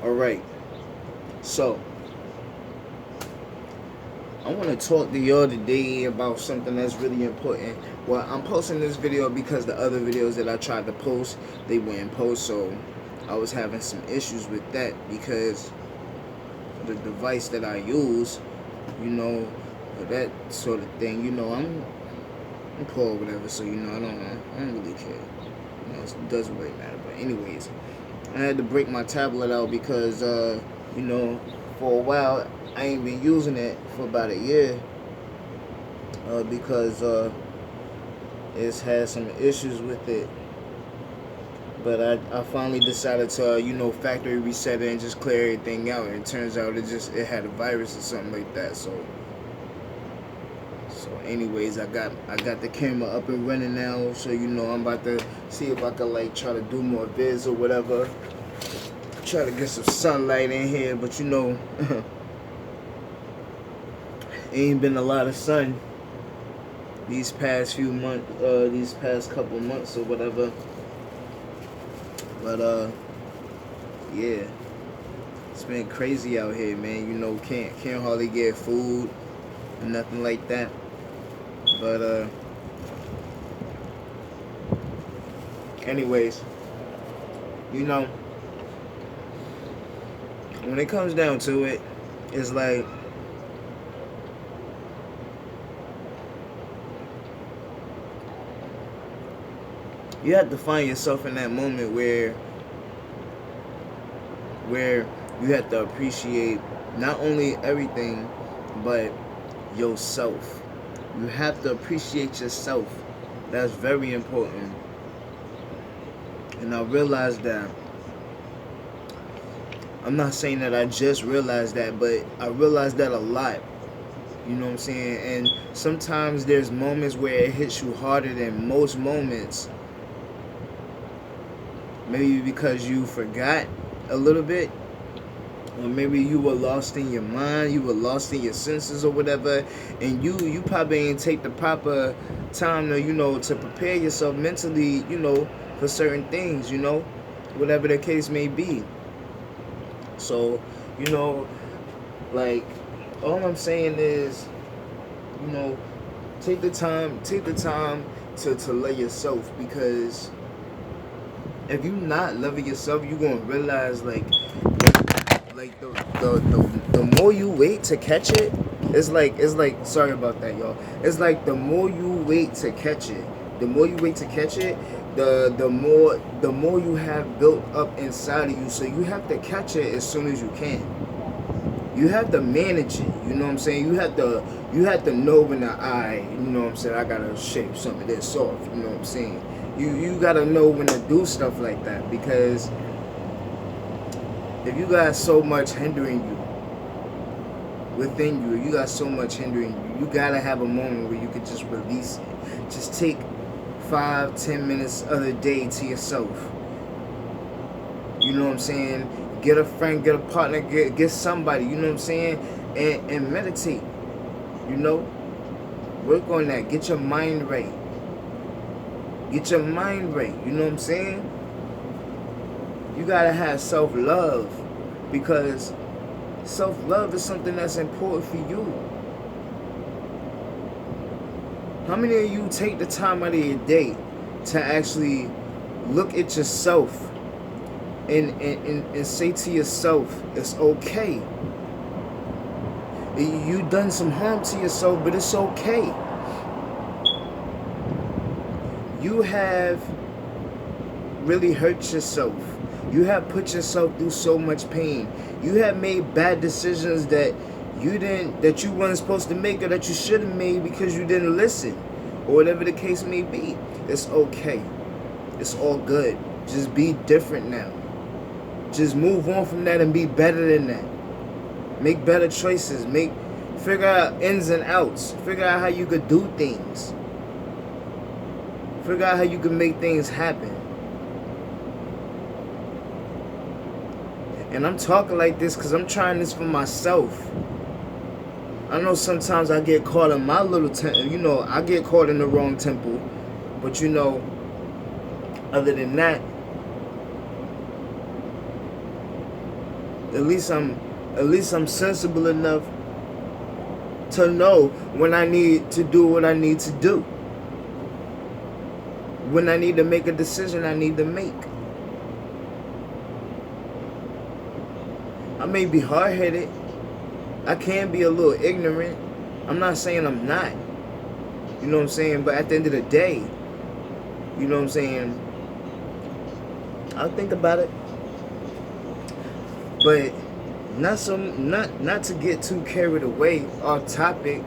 Alright, so I want to talk to y'all today about something that's really important. Well, I'm posting this video because the other videos that I tried to post, they wouldn't post, so I was having some issues with that because the device that I use, you know, that sort of thing, I'm poor or whatever, so I don't really care. It doesn't really matter. But anyways, I had to break my tablet out because for a while I ain't been using it for about a year because it's had some issues with it. But I finally decided to factory reset it and just clear everything out. And it turns out it had a virus or something like that. So anyways, I got the camera up and running now. So I'm about to see if I can try to do more vids or whatever. Try to get some sunlight in here, but ain't been a lot of sun these past few months, these past couple months or whatever. But yeah, it's been crazy out here, man. Can't hardly get food and nothing like that. But anyways, when it comes down to it, it's like you have to find yourself in that moment where you have to appreciate not only everything but yourself. You have to appreciate yourself. That's very important. And I realized that, I'm not saying that I just realized that, but I realized that a lot. You know what I'm saying? And sometimes there's moments where it hits you harder than most moments. Maybe because you forgot a little bit, or maybe you were lost in your mind, you were lost in your senses or whatever, and you probably ain't take the proper time to prepare yourself mentally, for certain things, whatever the case may be. So, all I'm saying is, take the time to love yourself, because if you're not loving yourself, you're gonna realize the more you wait to catch it, it's like sorry about that, y'all. It's like the more you wait to catch it, the more you have built up inside of you. So you have to catch it as soon as you can. You have to manage it, you know what I'm saying? You have to know when I gotta shave some of this off, you know what I'm saying? You gotta know when to do stuff like that, because if you got so much hindering you within you, you gotta have a moment where you could just release it. Just take 5-10 minutes of the day to yourself. You know what I'm saying? Get a friend, get a partner, get somebody, you know what I'm saying? And meditate. Work on that. Get your mind right. You know what I'm saying? You gotta have self-love, because self-love is something that's important for you. How many of you take the time out of your day to actually look at yourself and say to yourself, it's okay. You done some harm to yourself, but it's okay. You have really hurt yourself. You have put yourself through so much pain. You have made bad decisions that you weren't supposed to make, or that you should have made because you didn't listen, or whatever the case may be. It's okay. It's all good. Just be different now. Just move on from that and be better than that. Make better choices. Figure out ins and outs. Figure out how you could do things. Figure out how you can make things happen. And I'm talking like this because I'm trying this for myself. I know sometimes I get caught in my little temple. I get caught in the wrong temple. But other than that, At least I'm sensible enough to know when I need to do what I need to do. When I need to make a decision I need to make. I may be hard-headed. I can be a little ignorant. I'm not saying I'm not. You know what I'm saying? But at the end of the day, you know what I'm saying, I'll think about it. But not to get too carried away off topic,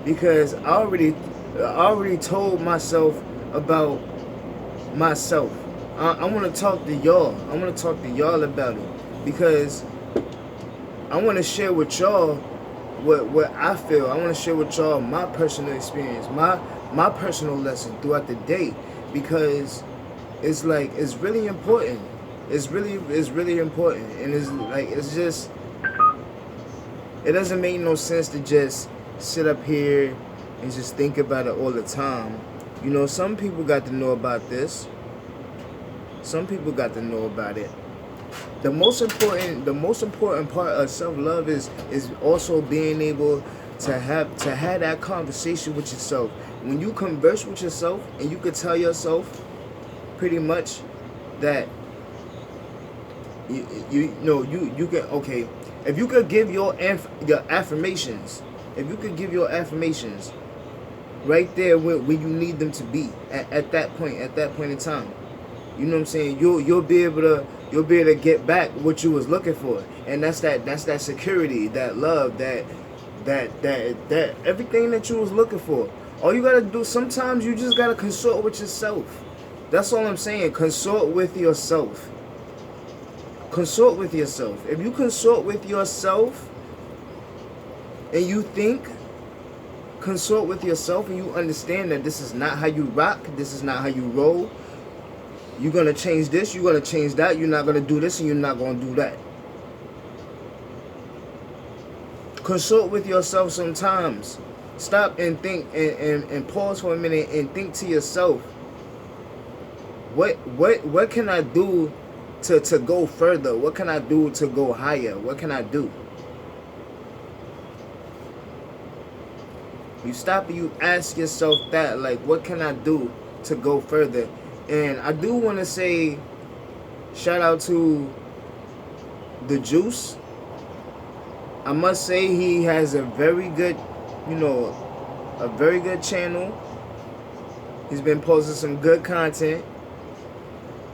because I already told myself about myself. I want to talk to y'all. I want to talk to y'all about it, because I want to share with y'all what I feel. I want to share with y'all my personal experience, my personal lesson throughout the day, because it's like, it's really important. It's really important, and it's just, it doesn't make no sense to just sit up here and just think about it all the time. You know, some people got to know about this. Some people got to know about it. The most important part of self-love is also being able to have that conversation with yourself. When you converse with yourself and you could tell yourself pretty much that you can, okay, if you could give your affirmations, if you could give your affirmations right there where you need them to be at that point in time, you know what I'm saying, you'll be able to get back what you was looking for, and that's that security, that love, that everything that you was looking for. All you gotta do, sometimes you just gotta consult with yourself. That's all I'm saying. Consult with yourself. Consult with yourself. If you consult with yourself and you think, consult with yourself and you understand that this is not how you rock, this is not how you roll. You're going to change this, you're going to change that, you're not going to do this and you're not going to do that. Consult with yourself sometimes. Stop and think and pause for a minute and think to yourself, what can I do to go further? What can I do to go higher? What can I do? You stop and you ask yourself that, like, what can I do to go further? And I do want to say shout out to the Juice. I must say he has a very good, a very good channel. He's been posting some good content.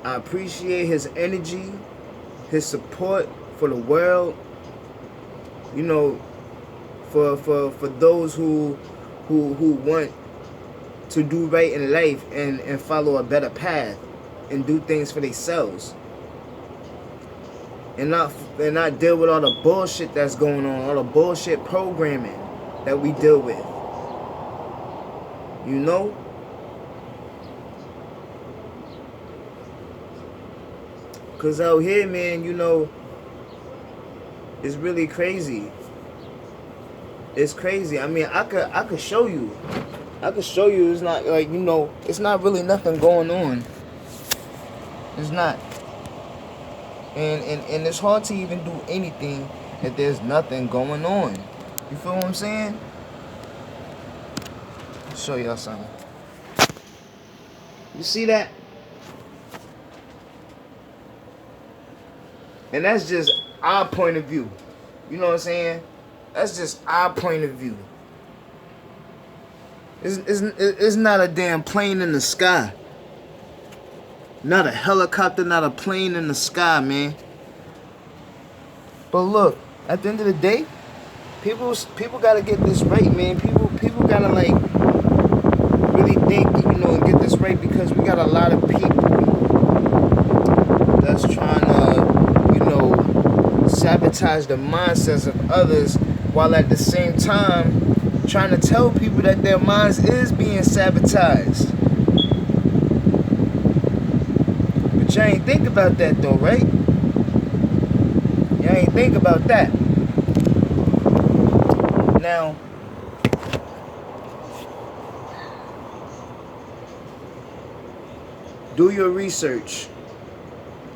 I appreciate his energy, his support for the world. You know, for those who want to do right in life and follow a better path and do things for themselves. And not deal with all the bullshit that's going on, all the bullshit programming that we deal with. You know? Cause out here, man, it's really crazy. It's crazy. I mean, I could show you. It's not like, it's not really nothing going on. It's not. And it's hard to even do anything if there's nothing going on. You feel what I'm saying? I'll show y'all something. You see that? And that's just our point of view. You know what I'm saying? That's just our point of view. It's not a damn plane in the sky. Not a helicopter, not a plane in the sky, man. But look, at the end of the day, people gotta get this right, man. People gotta, like, really think, and get this right, because we got a lot of people that's trying to, sabotage the mindsets of others, while at the same time trying to tell people that their minds is being sabotaged. But y'all ain't think about that though, right? Y'all ain't think about that. Now, do your research.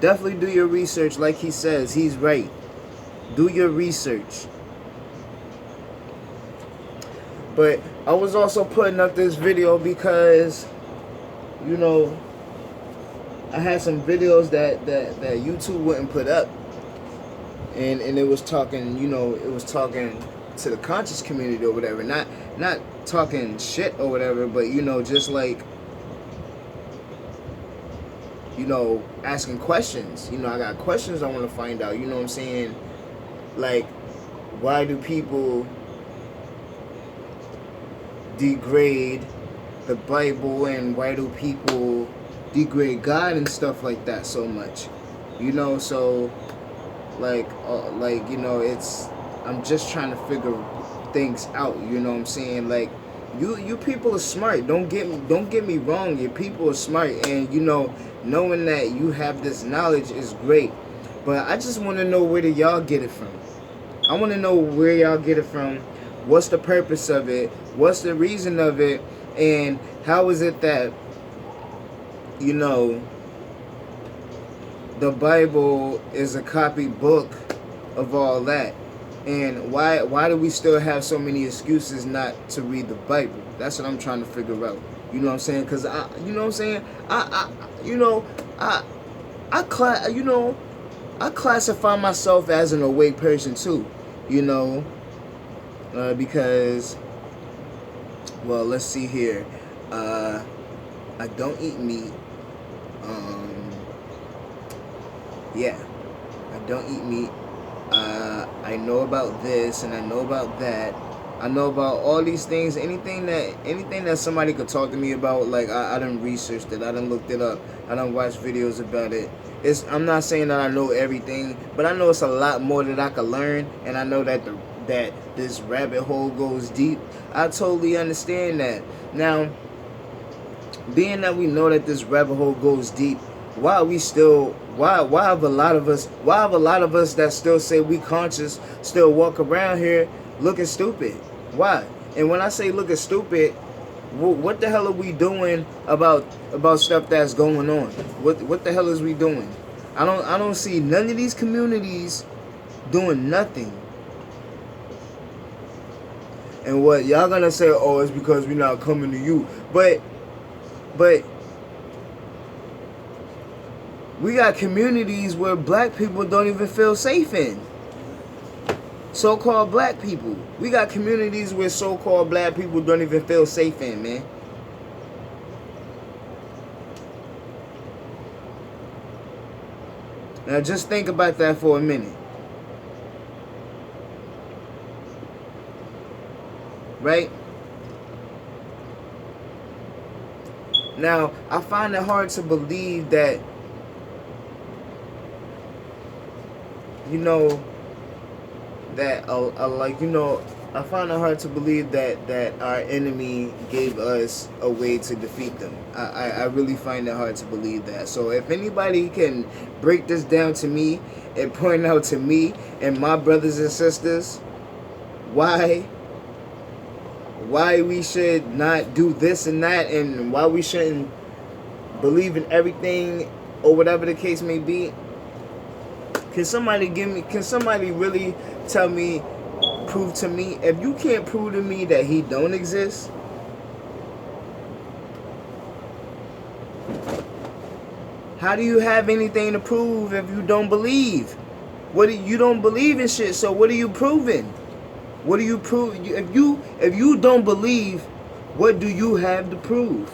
Definitely do your research. Like he says, he's right. Do your research. But I was also putting up this video because, you know, I had some videos that YouTube wouldn't put up. And it was talking, you know, it was talking to the conscious community or whatever. Not talking shit or whatever, but, you know, just like, you know, asking questions. You know, I got questions I want to find out. You know what I'm saying? Like, why do people degrade the Bible, and why do people degrade God and stuff like that so much? You know, so like you know, it's, I'm just trying to figure things out. You know what I'm saying? Like, you people are smart. Don't get me wrong. Your people are smart, and you know, knowing that you have this knowledge is great. But I just want to know, where do y'all get it from? I want to know where y'all get it from. What's the purpose of it? What's the reason of it? And how is it that, you know, the Bible is a copy book of all that? And why do we still have so many excuses not to read the Bible? That's what I'm trying to figure out. You know what I'm saying? Because you know what I'm saying? I classify myself as an awake person too. You know, because, well, let's see here. I don't eat meat. Yeah, I don't eat meat. I know about this and I know about that. I know about all these things. Anything that somebody could talk to me about, like, I done researched it. I done looked it up. I done watched videos about it. I'm not saying that I know everything, but I know it's a lot more that I could learn, and I know that this rabbit hole goes deep. I totally understand that. Now, being that we know that this rabbit hole goes deep, why are we still, why have a lot of us that still say we conscious still walk around here looking stupid? Why? And when I say looking stupid, what the hell are we doing about stuff that's going on? What the hell is we doing? I don't see none of these communities doing nothing. And what y'all gonna say? Oh, it's because we're not coming to you. But we got communities where black people don't even feel safe in. So-called black people. We got communities where so-called black people don't even feel safe in, man. Now just think about that for a minute. Right? Now, I find it hard to believe that, you know, that like, you know, I find it hard to believe that our enemy gave us a way to defeat them. I really find it hard to believe that. So if anybody can break this down to me and point out to me and my brothers and sisters why we should not do this and that, and why we shouldn't believe in everything or whatever the case may be, can somebody really tell me, prove to me? If you can't prove to me that he don't exist, how do you have anything to prove if you don't believe? You don't believe in shit, so what are you proving? What do you prove? If you don't believe, what do you have to prove?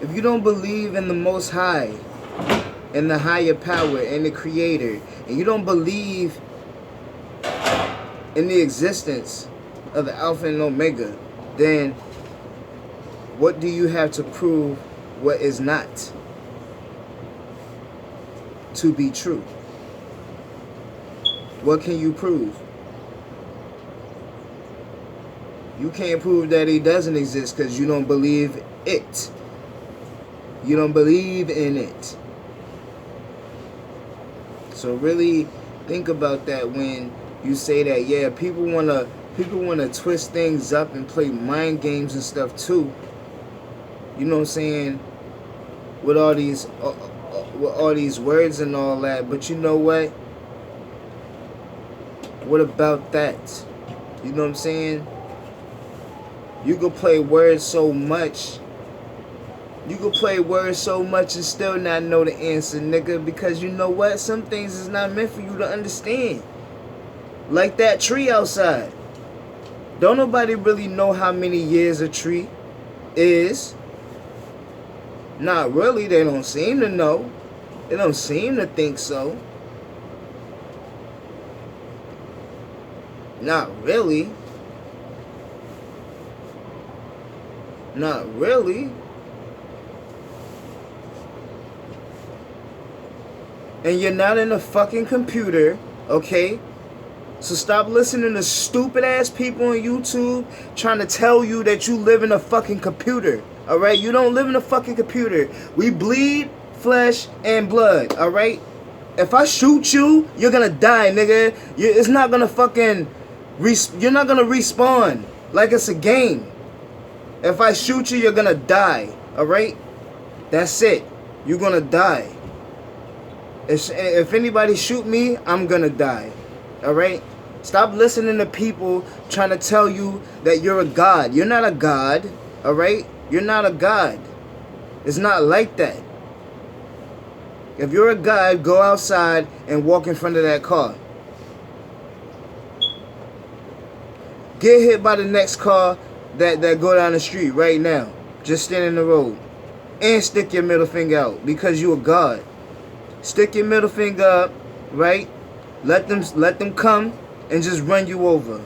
If you don't believe in the Most High, and the higher power, and the Creator, and you don't believe in the existence of the Alpha and Omega, then what do you have to prove what is not to be true? What can you prove? You can't prove that he doesn't exist because you don't believe it. You don't believe in it. So really think about that when you say that. Yeah, people wanna twist things up and play mind games and stuff too. You know what I'm saying? With all these words and all that. But you know what? What about that? You know what I'm saying? You could play words so much. You could play words so much and still not know the answer, nigga. Because you know what? Some things is not meant for you to understand. Like that tree outside. Don't nobody really know how many years a tree is. Not really. They don't seem to know. They don't seem to think so. Not really. Not really. And you're not in a fucking computer, okay? So stop listening to stupid ass people on YouTube trying to tell you that you live in a fucking computer, alright? You don't live in a fucking computer. We bleed flesh and blood, alright? If I shoot you, you're gonna die, nigga. It's not gonna fucking... You're not gonna respawn like it's a game. If I shoot you, you're gonna die, alright? That's it. You're gonna die. If anybody shoot me, I'm gonna die. Alright? Stop listening to people trying to tell you that you're a god. You're not a god. Alright? You're not a god. It's not like that. If you're a god, go outside and walk in front of that car. Get hit by the next car that go down the street right now. Just stand in the road. And stick your middle finger out because you're a god. Stick your middle finger up, right? Let them come and just run you over.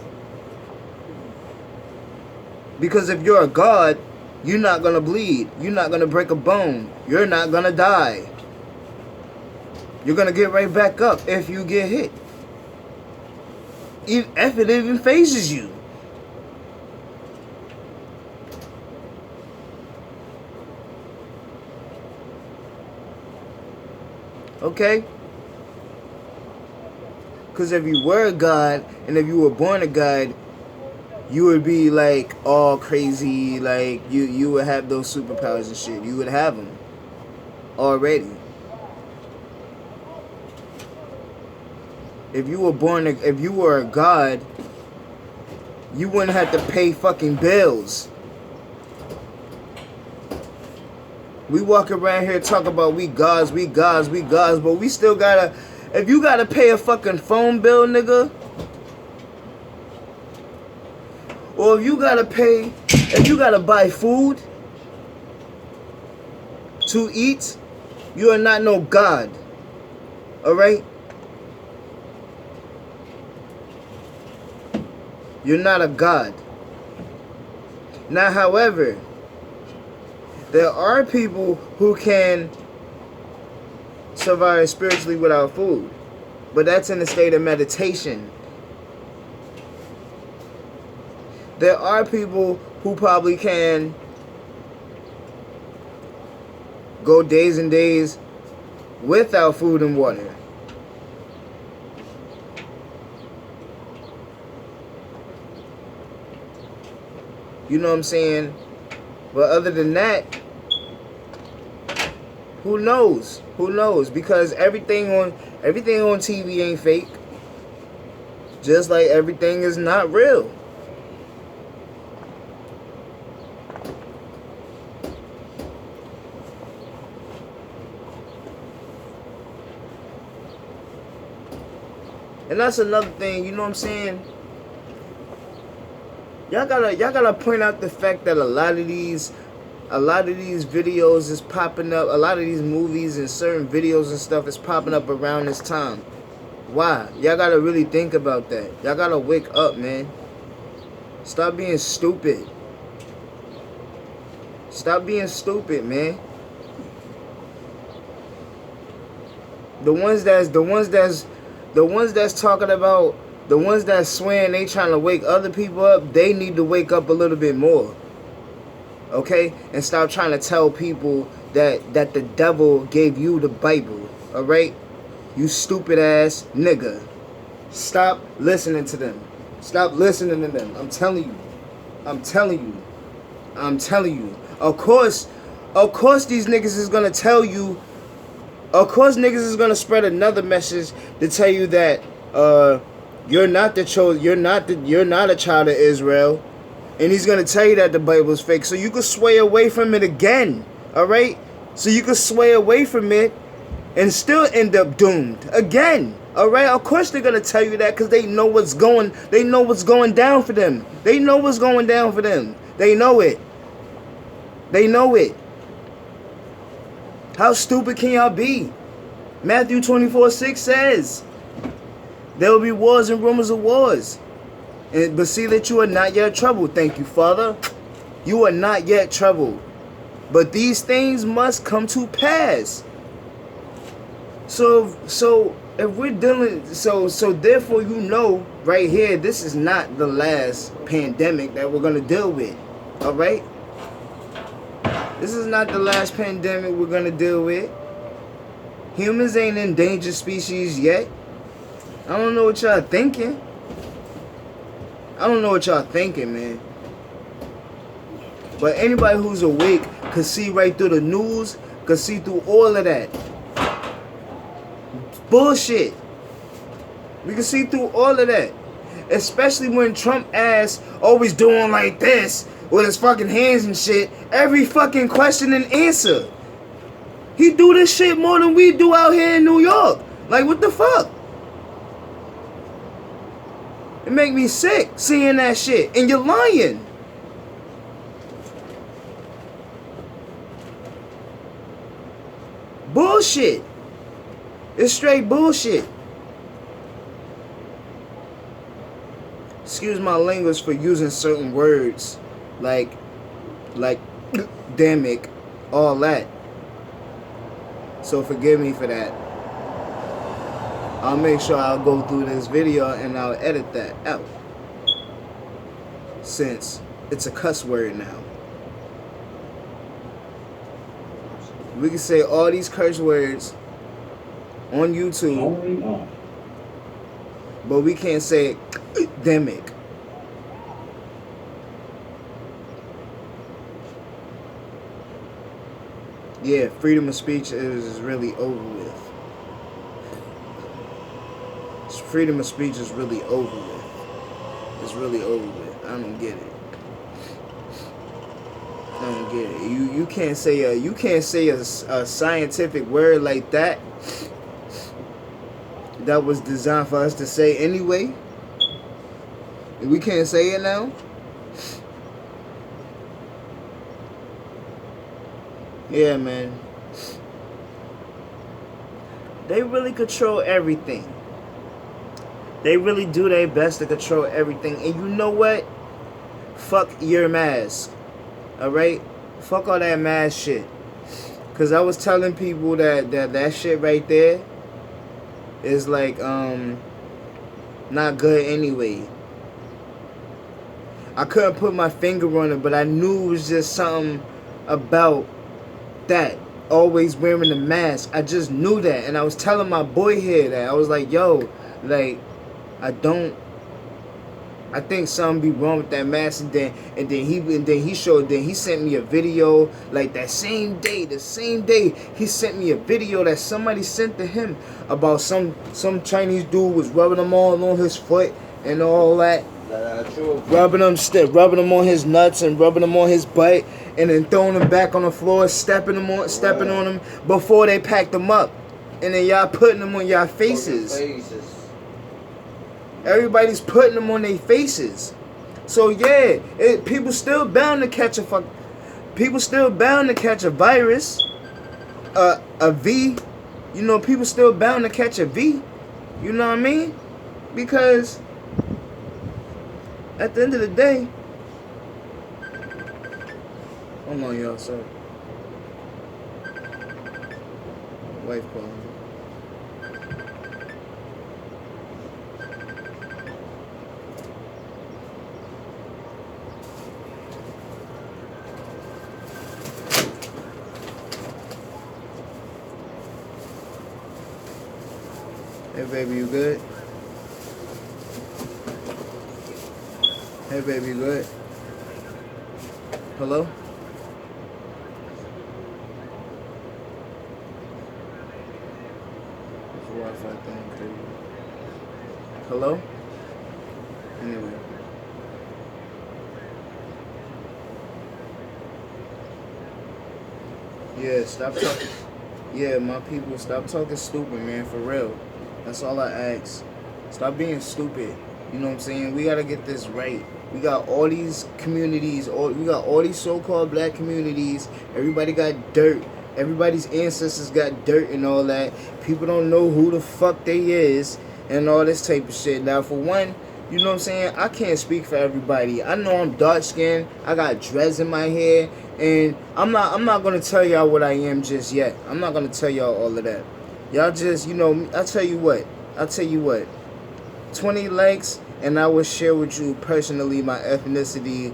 Because if you're a god, you're not gonna bleed. You're not gonna break a bone. You're not gonna die. You're gonna get right back up if you get hit. If it even phases you. Okay? Because if you were a god, and if you were born a god, you would be like all crazy, like you would have those superpowers and shit. You would have them already. If you were a god, you wouldn't have to pay fucking bills. We walk around here talking about we gods, but we still gotta, if you gotta pay a fucking phone bill, nigga, or if you gotta buy food to eat, you are not no god. Alright? You're not a god. Now, however, there are people who can survive spiritually without food. But that's in a state of meditation. There are people who probably can go days and days without food and water. You know what I'm saying? But other than that, who knows? Who knows? Because everything on TV ain't fake. Just like everything is not real. And that's another thing, you know what I'm saying? Y'all gotta point out the fact that a lot of these videos is popping up, a lot of these movies and certain videos and stuff is popping up around this time. Why? Y'all gotta really think about that. Y'all gotta wake up, man. Stop being stupid. Stop being stupid, man. The ones that's talking about, the ones that swearing they trying to wake other people up, they need to wake up a little bit more. Okay? And stop trying to tell people that the devil gave you the Bible. Alright? You stupid ass nigga. Stop listening to them. Stop listening to them. I'm telling you. I'm telling you. I'm telling you. Of course these niggas is gonna tell you. Of course niggas is gonna spread another message to tell you that You're not the chosen. You're not a child of Israel. And he's going to tell you that the Bible is fake. So you can sway away from it again. All right? So you can sway away from it and still end up doomed again. All right? Of course they're going to tell you that because they know what's going down for them. They know what's going down for them. They know it. They know it. How stupid can y'all be? Matthew 24:6 says, there will be wars and rumors of wars. But see that you are not yet troubled. Thank you, Father. You are not yet troubled. But these things must come to pass. So if we're dealing, so therefore you know right here, this is not the last pandemic that we're gonna deal with. All right? This is not the last pandemic we're gonna deal with. Humans ain't endangered species yet. I don't know what y'all thinking. I don't know what y'all thinking, man. But anybody who's awake could see right through the news, could see through all of that. Bullshit. We can see through all of that. Especially when Trump ass always doing like this with his fucking hands and shit. Every fucking question and answer. He do this shit more than we do out here in New York. Like, what the fuck? It make me sick seeing that shit. And you're lying. Bullshit. It's straight bullshit. Excuse my language for using certain words. Like damn it. All that. So forgive me for that. I'll make sure I'll go through this video and I'll edit that out. Since it's a cuss word now. We can say all these curse words on YouTube. But we can't say demic. Yeah, freedom of speech is really over with. Freedom of speech is really over with. It's really over with. I don't get it. I don't get it. You can't say a scientific word like that that was designed for us to say anyway. We can't say it now. Yeah, man. They really control everything. They really do their best to control everything. And you know what? Fuck your mask. Alright? Fuck all that mask shit. Because I was telling people that shit right there is like, not good anyway. I couldn't put my finger on it, but I knew it was just something about that. Always wearing a mask. I just knew that. And I was telling my boy here that. I was like, yo, like, I think something be wrong with that mask, and then he sent me a video like that same day. The same day he sent me a video that somebody sent to him about some Chinese dude was rubbing them all on his foot and all that. Rubbing them on his nuts and rubbing them on his butt, and then throwing them back on the floor, stepping on them before they packed them up, and then y'all putting them on y'all faces. Everybody's putting them on their faces. So yeah, people still bound to catch a virus, a V. You know, people still bound to catch a V. You know what I mean? Because at the end of the day, hold on, y'all. Sorry, wife calling. Hey baby, you good? Hey baby, you good? Hello? This Wi-Fi thing crazy. Hello? Anyway. Yeah, stop talking. Yeah, my people, stop talking stupid, man, for real. That's all I ask. Stop being stupid. You know what I'm saying? We gotta get this right. We got all these communities, we got all these so-called black communities. Everybody got dirt. Everybody's ancestors got dirt and all that. People don't know who the fuck they is and all this type of shit. Now, for one, you know what I'm saying? I can't speak for everybody. I know I'm dark skinned. I got dreads in my hair, and I'm not gonna tell y'all what I am just yet. I'm not gonna tell y'all all of that. Y'all just, you know, I'll tell you what. 20 likes, and I will share with you personally my ethnicity,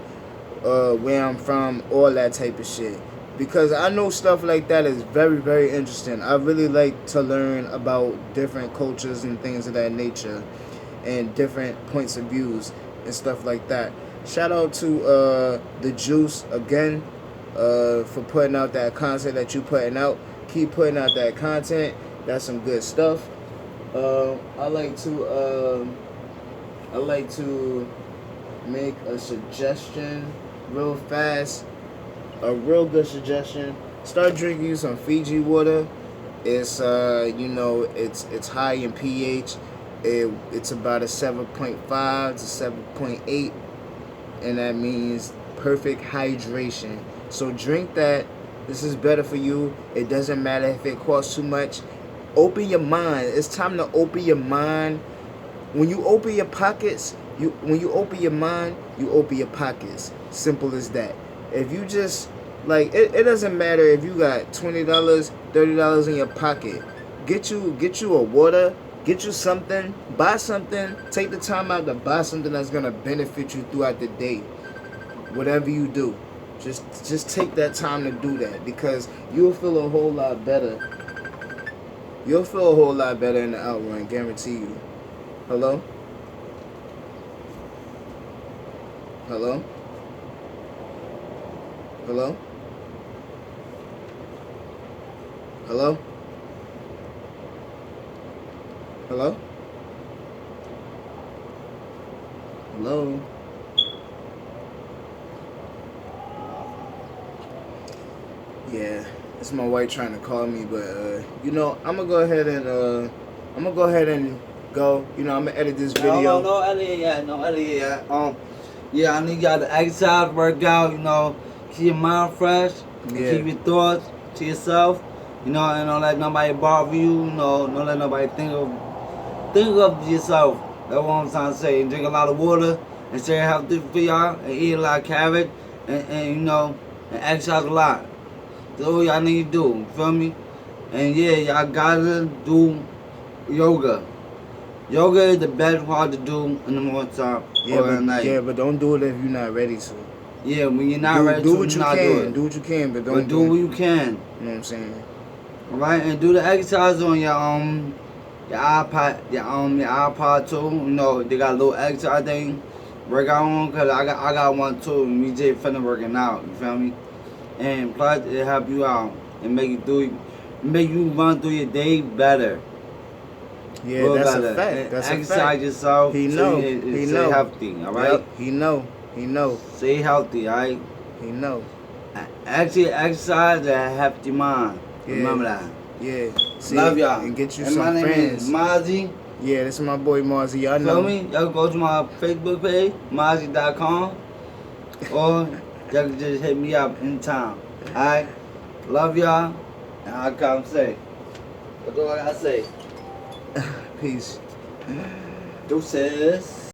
where I'm from, all that type of shit. Because I know stuff like that is very, very interesting. I really like to learn about different cultures and things of that nature, and different points of views and stuff like that. Shout out to the Juice again, for putting out that content that you putting out. Keep putting out that content. That's some good stuff. I like to make a suggestion real fast. A real good suggestion. Start drinking some Fiji water. It's you know, it's high in pH. It's about a 7.5 to 7.8, and that means perfect hydration. So drink that. This is better for you. It doesn't matter if it costs too much. Open your mind. It's time to open your mind. When you open your pockets, when you open your mind, you open your pockets. Simple as that. If you just, like, it doesn't matter if you got $20, $30 in your pocket. Get you a water, get you something, buy something, take the time out to buy something that's gonna benefit you throughout the day. Whatever you do. Just take that time to do that, because you'll feel a whole lot better. You'll feel a whole lot better in the outrun, guarantee you. Hello? Hello? Hello? Hello? Hello? Hello? Yeah, it's my wife trying to call me, but you know, I'm gonna go ahead and go. You know, I'm gonna edit this video. No edit yet. Yeah, I need y'all to exercise, work out. You know, keep your mind fresh. Yeah. Keep your thoughts to yourself. You know, and don't let nobody bother you. You know, don't let nobody think of yourself. That's what I'm trying to say. And drink a lot of water and stay healthy for y'all. And eat a lot of carrot and you know, and exercise a lot. That's all y'all need to do. You feel me? And yeah, y'all gotta do yoga. Yoga is the best part to do in the morning time or at night. Yeah, but don't do it if you're not ready to. Yeah, when you're not ready do to, what you not can. do it. Do what you can, but don't do what you can. You know what I'm saying? Alright, and do the exercise on your iPod too. You know, they got a little exercise thing. Work out on, cause I got one too. And we just finna working out. You feel me? And plus it help you out and make you run through your day better. Yeah, real that's better. A fact. That's exercise a fact. Yourself. He know. He know. Stay healthy. All right. Yep. He know. Stay healthy. All right. He know. Actually, exercise to help your mind. Yeah. Remember that. Yeah. See, love y'all. And get you and some my name friends. Is Mozzie. Yeah, this is my boy Mozzie. Y'all know. Feel me? Y'all go to my Facebook page, Mozzie.com, or y'all can just hit me up anytime. Alright? Love y'all. And I'll come say. That's all I gotta say. Peace. Deuces.